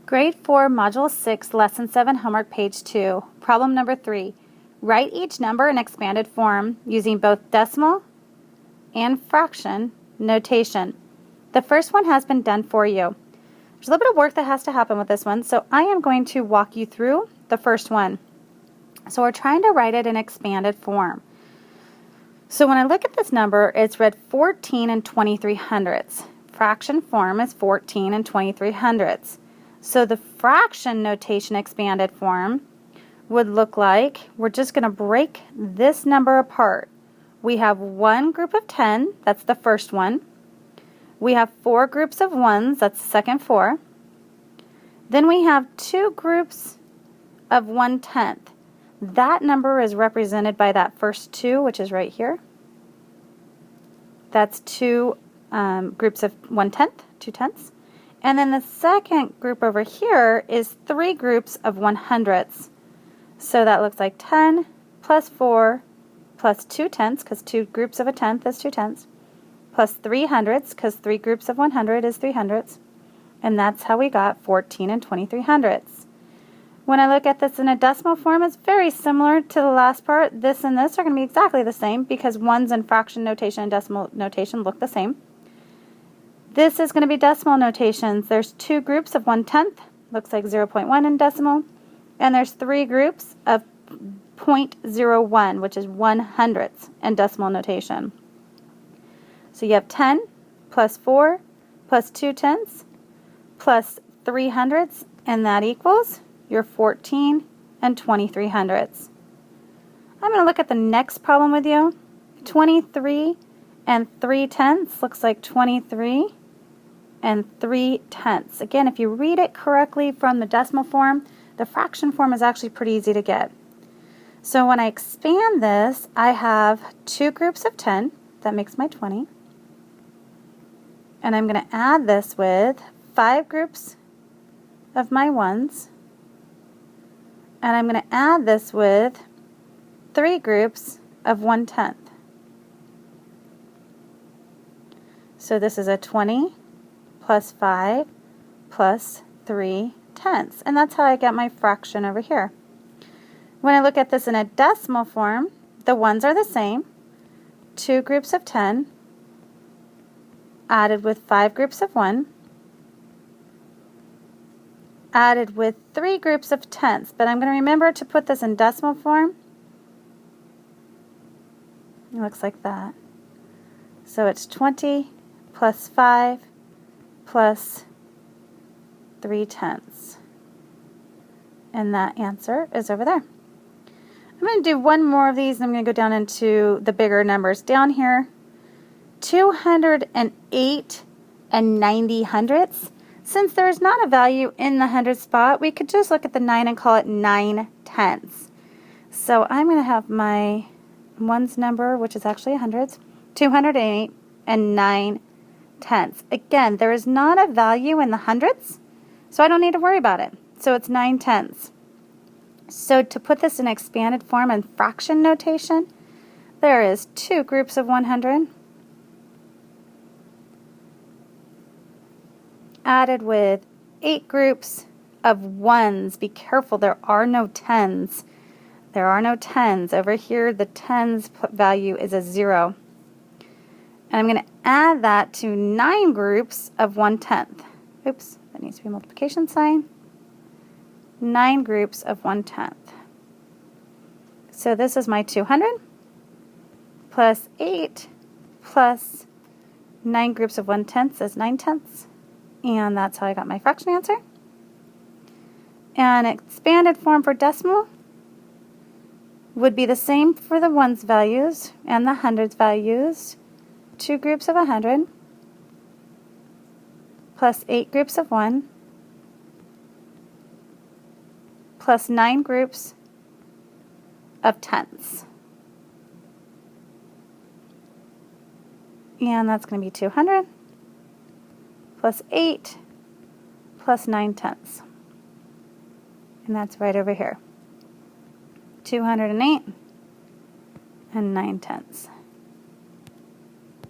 Grade 4, Module 6, Lesson 7, Homework, Page 2. Problem number 3. Write each number in expanded form using both decimal and fraction notation. The first one has been done for you. There's a little bit of work that has to happen with this one, so I am going to walk you through the first one. So we're trying to write it in expanded form. So when I look at this number, it's read 14 and 23 hundredths. Fraction form is 14 and 23 hundredths. So the fraction notation expanded form would look like, we're just going to break this number apart. We have one group of 10, that's the first one. We have four groups of ones, that's the second four. Then we have two groups of 1/10. That number is represented by that first two, which is right here. That's two groups of 1/10, 2/10. And then the second group over here is three groups of 100ths. So that looks like 10 plus 4 plus 2/10, because two groups of a tenth is 2/10, plus 3 hundredths, because three groups of 100 is 3 hundredths. And that's how we got 14 and 23 hundredths. When I look at this in a decimal form, it's very similar to the last part. This and this are going to be exactly the same because ones in fraction notation and decimal notation look the same. This is going to be decimal notations. There's two groups of 1/10, looks like 0.1 in decimal, and there's three groups of 0.01, which is 1/100ths in decimal notation. So you have 10 plus 4 plus 2/10 plus 3 hundredths, and that equals your 14 and 23 hundredths. I'm going to look at the next problem with you. 23 and 3/10 looks like 23 and 3/10. Again, if you read it correctly from the decimal form, the fraction form is actually pretty easy to get. So when I expand this, I have two groups of 10. That makes my 20. And I'm going to add this with five groups of my ones. And I'm going to add this with three groups of 1/10. So this is a 20 plus 5 plus 3/10. And that's how I get my fraction over here. When I look at this in a decimal form, the ones are the same. Two groups of 10 added with five groups of 1 added with three groups of tenths. But I'm going to remember to put this in decimal form. It looks like that. So it's 20 plus 5 plus 3/10. And that answer is over there. I'm going to do one more of these, and I'm going to go down into the bigger numbers. Down here, 208 and 90 hundredths. Since there's not a value in the hundred spot, we could just look at the 9 and call it 9/10. So I'm going to have my ones number, which is actually hundreds, 208 and 9/10. Again, there is not a value in the hundreds, so I don't need to worry about it. So it's 9/10. So to put this in expanded form and fraction notation, there is two groups of 100 added with 8 groups of ones. Be careful, there are no tens. There are no tens. Over here, the tens value is a 0. And I'm going to add that to 9 groups of 1/10. Oops, that needs to be a multiplication sign. 9 groups of 1/10. So this is my 200 plus 8 plus 9 groups of 1/10 is 9/10. And that's how I got my fraction answer. And expanded form for decimal would be the same for the ones values and the hundreds values. Two groups of 100 plus 8 groups of 1 plus 9 groups of tenths. And that's going to be 200 plus 8 plus 9/10. And that's right over here. 208 and 9/10.